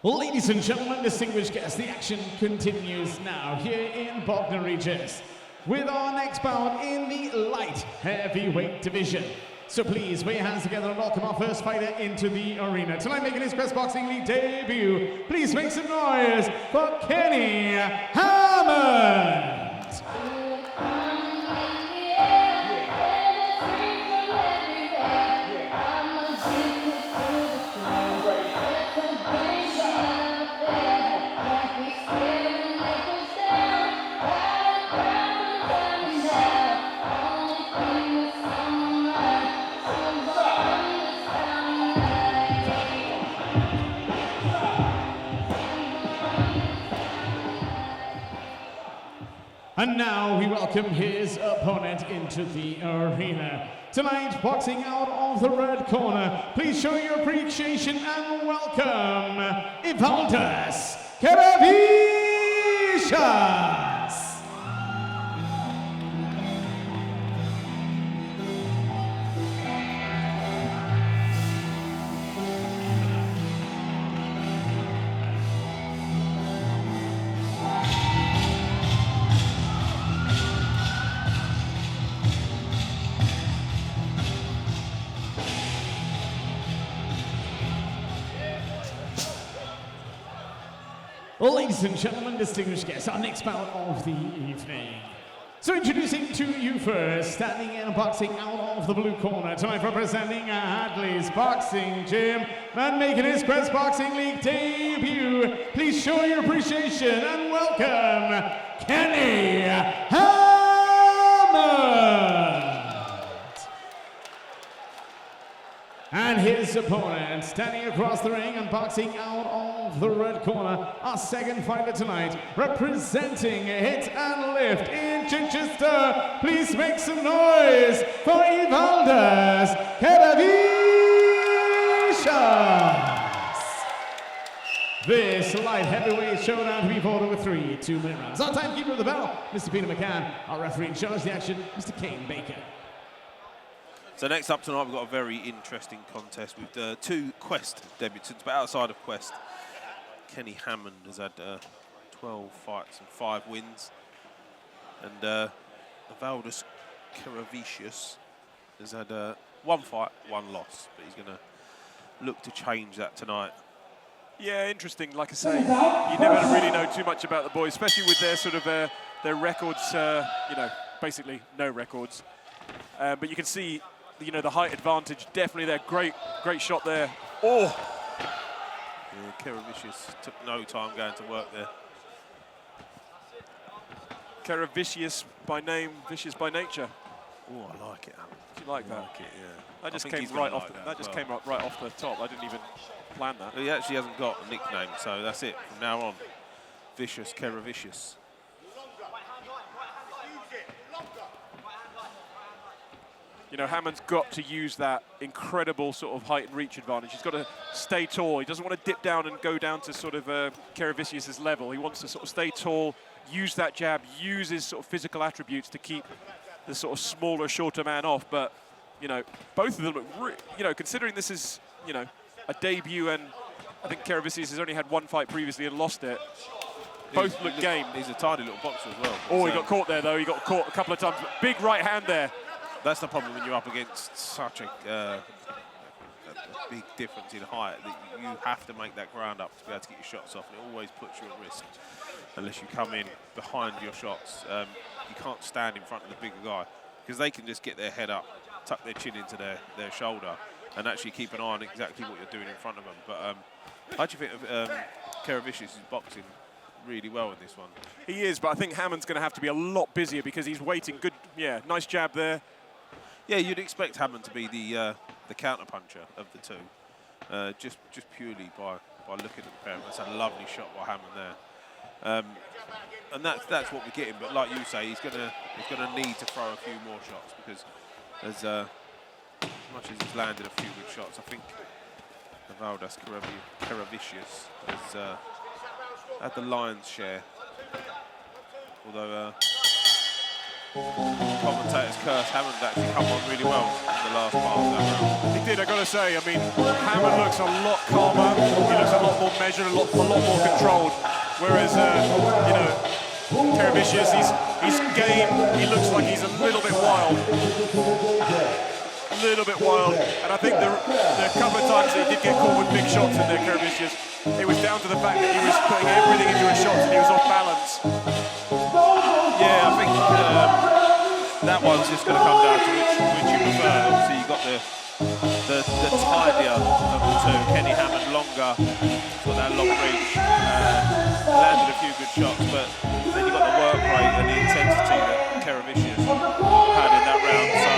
Ladies and gentlemen, distinguished guests, the action continues now here in Bognor Regis with our next bout in the light heavyweight division. So please put your hands together and welcome our first fighter into the arena. Tonight making his Quest Boxing League debut, please make some noise for Kenny Hammond. And now we welcome his opponent into the arena. Tonight, boxing out of the red corner, please show your appreciation and welcome Ivaldas Kerevicius. Ladies and gentlemen, distinguished guests, our next bout of the evening. So introducing to you first, standing and boxing out of the blue corner, tonight representing Hadley's Boxing Gym and making his Quest Boxing League debut. Please show your appreciation and welcome Kenny Hammond. And his opponent, standing across the ring and boxing out of the red corner, our second fighter tonight, representing Hit and Lift in Chichester. Please make some noise for Ivaldas Kerevicius. This light heavyweight showdown to be fought over 3 2-minute rounds. Our timekeeper of the bell, Mr. Peter McCann. Our referee in charge of the action, Mr. Kane Baker. So next up tonight, we've got a very interesting contest with two Quest debutants, but outside of Quest, Kenny Hammond has had 12 fights and 5 wins, and Ivaldas Kerevicius has had 1 fight, 1 loss, but he's going to look to change that tonight. Yeah, interesting. Like I say, you never really know too much about the boys, especially with their sort of their records. You know, basically no records, but you can see. You know, the height advantage, definitely there. Great shot there. Oh! Yeah, Kerevicius took no time going to work there. Kerevicius by name, vicious by nature. Oh, I like it, Alan. Do you like I that? like it, yeah. That just came right off. That just came right off the top. I didn't even plan that. He actually hasn't got a nickname, so that's it. From now on, Vicious Kerevicius. You know, Hammond's got to use that incredible sort of height and reach advantage. He's got to stay tall. He doesn't want to dip down and go down to sort of Kerevicius' level. He wants to sort of stay tall, use that jab, use his sort of physical attributes to keep the sort of smaller, shorter man off. But, you know, both of them, you know, considering this is, you know, a debut, and I think Kerevicius has only had 1 fight previously and lost it. Both look game. He's a tiny little boxer as well. Oh, he got caught there, though. He got caught a couple of times. Big right hand there. That's the problem when you're up against such a big difference in height, that you have to make that ground up to be able to get your shots off, and it always puts you at risk unless you come in behind your shots. You can't stand in front of the bigger guy because they can just get their head up, tuck their chin into their shoulder, and actually keep an eye on exactly what you're doing in front of them. But how do you think of Kerevicius is boxing really well in this one? He is, but I think Hammond's going to have to be a lot busier because he's waiting. Good, yeah, nice jab there. Yeah, you'd expect Hammond to be the counter-puncher of the two, just purely by looking at the pair. That's a lovely shot by Hammond there, and that's what we're getting. But like you say, he's gonna need to throw a few more shots because as much as he's landed a few good shots, I think Ivaldas Kerevicius has had the lion's share. Although commentator's curse, Hammond actually come on really well in the last part of that round. He did, I got to say. I mean, Hammond looks a lot calmer. He looks a lot more measured, a lot more controlled. Whereas, you know, Kerevicius, he's game. He looks like he's a little bit wild. And I think the couple of times that he did get caught with big shots in there, Kerevicius, it was down to the fact that he was putting everything into his shots and he was off balance. Yeah, I think that one's just going to come down to which you prefer. Obviously, you've got the tidier of the two. Kenny Hammond longer, got that long reach, landed a few good shots, but then you've got the work rate and the intensity that Kerevicius had in that round. So,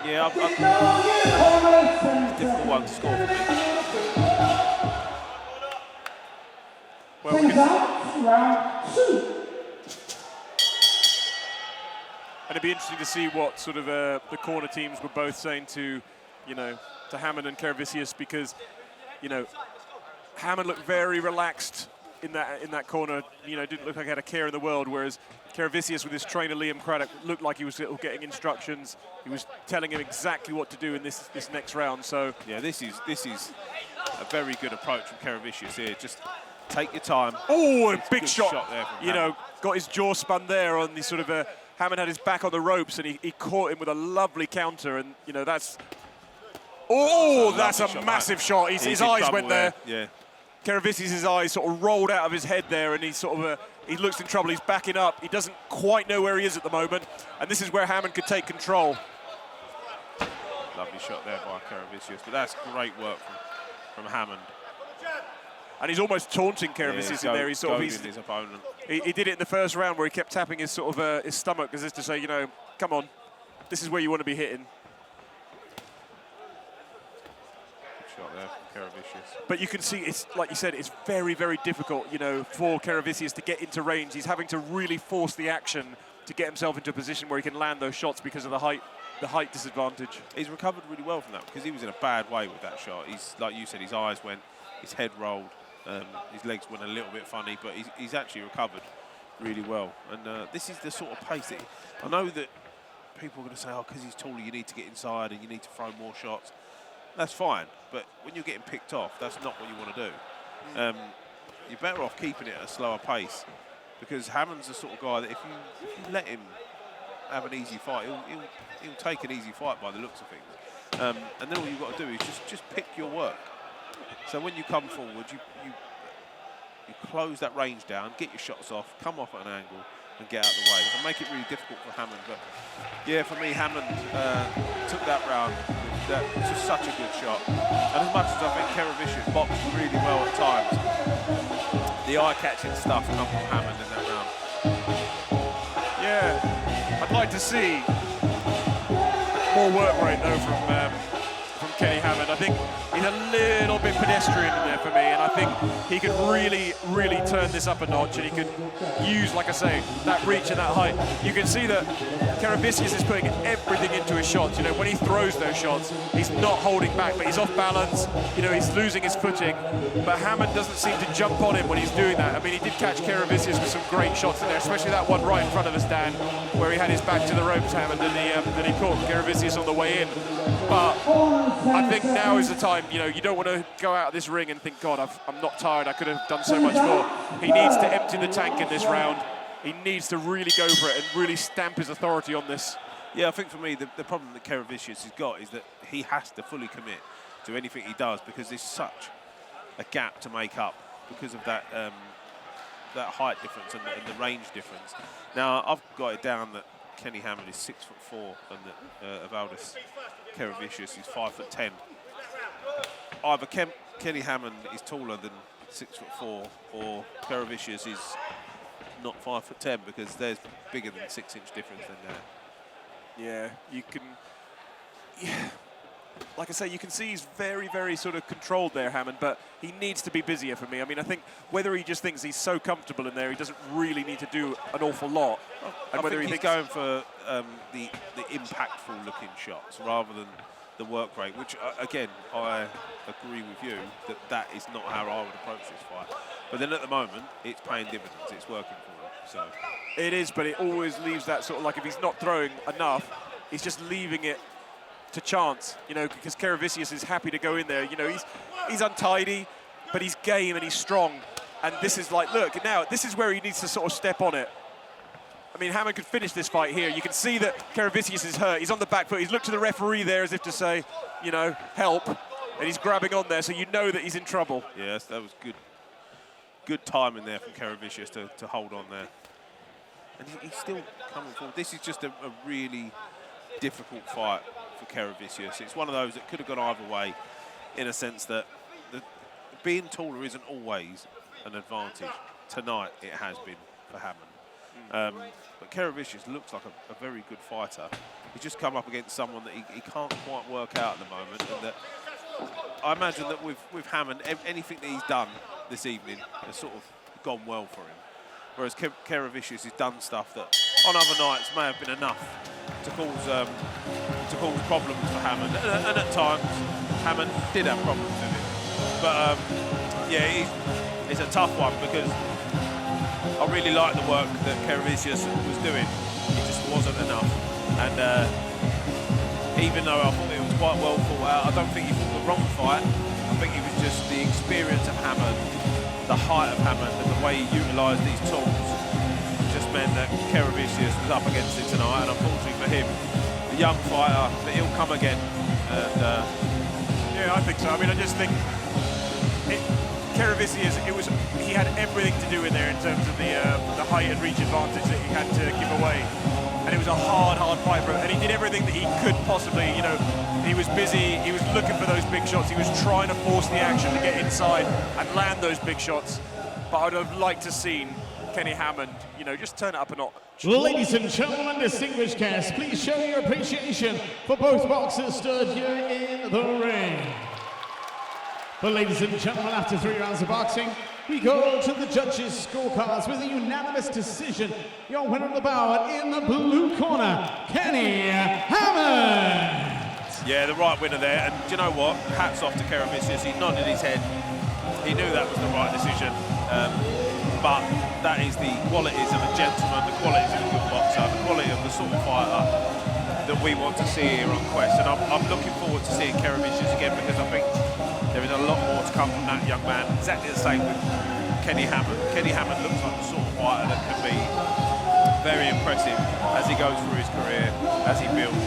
yeah, it's a difficult one to score for me. Well, round 2. And it'd be interesting to see what sort of the corner teams were both saying to, you know, to Hammond and Kerevicius, because, you know, Hammond looked very relaxed in that corner. You know, didn't look like he had a care in the world, whereas Kerevicius with his trainer Liam Craddock looked like he was getting instructions. He was telling him exactly what to do in this next round. So yeah, this is a very good approach from Kerevicius here. Just take your time. Oh, a big shot there from you Hammond. know, got his jaw spun there on the sort of Hammond had his back on the ropes and he caught him with a lovely counter, and you know that's a massive shot. His eyes went there. Yeah. Kerevicius' eyes sort of rolled out of his head there, and he's sort of he looks in trouble. He's backing up. He doesn't quite know where he is at the moment, and this is where Hammond could take control. Lovely shot there by Kerevicius, but that's great work from Hammond. And he's almost taunting Kerevicius in there. He's sort of his opponent. He did it in the first round where he kept tapping his sort of his stomach as if to say, you know, come on, this is where you want to be hitting. Good shot there from Kerevicius. But you can see, it's like you said, it's very, very difficult, you know, for Kerevicius to get into range. He's having to really force the action to get himself into a position where he can land those shots because of the height disadvantage. He's recovered really well from that because he was in a bad way with that shot. He's, like you said, his eyes went, his head rolled. His legs went a little bit funny, but he's actually recovered really well. And this is the sort of pace that I know that people are going to say, oh, because he's taller, you need to get inside and you need to throw more shots. That's fine, but when you're getting picked off, that's not what you want to do. You're better off keeping it at a slower pace, because Hammond's the sort of guy that if you let him have an easy fight, he'll take an easy fight by the looks of things. And then all you've got to do is just pick your work. So when you come forward, you close that range down, get your shots off, come off at an angle, and get out of the way, and make it really difficult for Hammond. But yeah, for me, Hammond took that round. That was just such a good shot. And as much as I think Kerevicius boxed really well at times, the eye-catching stuff come from Hammond in that round. Yeah, I'd like to see more work rate though from Kenny Hammond. I think he's a little bit pedestrian in there for me, and I think he could really, really turn this up a notch, and he could use, like I say, that reach and that height. You can see that Kerevicius is putting everything into his shots. You know, when he throws those shots, he's not holding back, but he's off balance. You know, he's losing his footing. But Hammond doesn't seem to jump on him when he's doing that. I mean, he did catch Kerevicius with some great shots in there, especially that one right in front of us, Dan, where he had his back to the ropes, Hammond, and he caught Kerevicius on the way in. But I think now is the time. You know, you don't want to go out of this ring and think, God, I'm not tired, I could have done so much more. He needs to empty the tank in this round. He needs to really go for it and really stamp his authority on this. Yeah, I think for me, the problem that Kerevicius has got is that he has to fully commit to anything he does, because there's such a gap to make up because of that that height difference and the range difference. Now, I've got it down that Kenny Hammond is 6'4", and that Evaldis Kerevicius is 5'10". Either Kenny Hammond is taller than 6'4", or Kerevicius is not 5'10", because there's bigger than 6-inch difference in there. Yeah, you can. Yeah, like I say, you can see he's very, very sort of controlled there, Hammond, but he needs to be busier for me. I mean, I think whether he just thinks he's so comfortable in there, he doesn't really need to do an awful lot. And whether he's going for the impactful looking shots rather than the work rate, which again, I agree with you that is not how I would approach this fight. But then at the moment, it's paying dividends, it's working for him. So It is, but it always leaves that sort of like if he's not throwing enough, he's just leaving it to chance, you know, because Kerevicius is happy to go in there. You know, he's untidy, but he's game and he's strong. And this is like, look, now this is where he needs to sort of step on it. I mean, Hammond could finish this fight here. You can see that Kerevicius is hurt. He's on the back foot. He's looked to the referee there as if to say, you know, help. And he's grabbing on there, so you know that he's in trouble. yes, that was good timing there from Kerevicius to hold on there. And he's still coming forward. This is just a really difficult fight for Kerevicius. It's one of those that could have gone either way, in a sense that being taller isn't always an advantage. Tonight it has been for Hammond. But Kerevicius looks like a very good fighter. He's just come up against someone that he can't quite work out at the moment, and that I imagine that with Hammond, anything that he's done this evening has sort of gone well for him. Whereas Kerevicius has done stuff that on other nights may have been enough to cause problems for Hammond. And at times, Hammond did have problems with it. But yeah, it's a tough one because I really like the work that Kerevicius was doing. It just wasn't enough. And even though I thought it was quite well thought out, I don't think he fought the wrong fight. I think it was just the experience of Hammond, the height of Hammond, and the way he utilised these tools just meant that Kerevicius was up against it tonight. And unfortunately for him, the young fighter, but he'll come again. And Yeah, I think so. I mean, I just think Kerevicius, he had everything to do in there in terms of the height and reach advantage that he had to give away. And it was a hard fight for him. And he did everything that he could possibly, you know. He was busy, he was looking for those big shots. He was trying to force the action to get inside and land those big shots. But I'd have liked to seen Kenny Hammond, you know, just turn it up a notch. Ladies and gentlemen, distinguished guests, please show your appreciation for both boxers stood here in the ring. But ladies and gentlemen, after 3 rounds of boxing, we go to the judges' scorecards with a unanimous decision. Your winner of the bout in the blue corner, Kenny Hammond. yeah, the right winner there. And do you know what? Hats off to Kerevicius. He nodded his head. He knew that was the right decision. But that is the qualities of a gentleman, the qualities of a good boxer, the quality of the sort of fighter that we want to see here on Quest. And I'm looking forward to seeing Kerevicius again, because I think there is a lot more to come from that young man. Exactly the same with Kenny Hammond. Kenny Hammond looks like the sort of fighter that can be very impressive as he goes through his career, as he builds.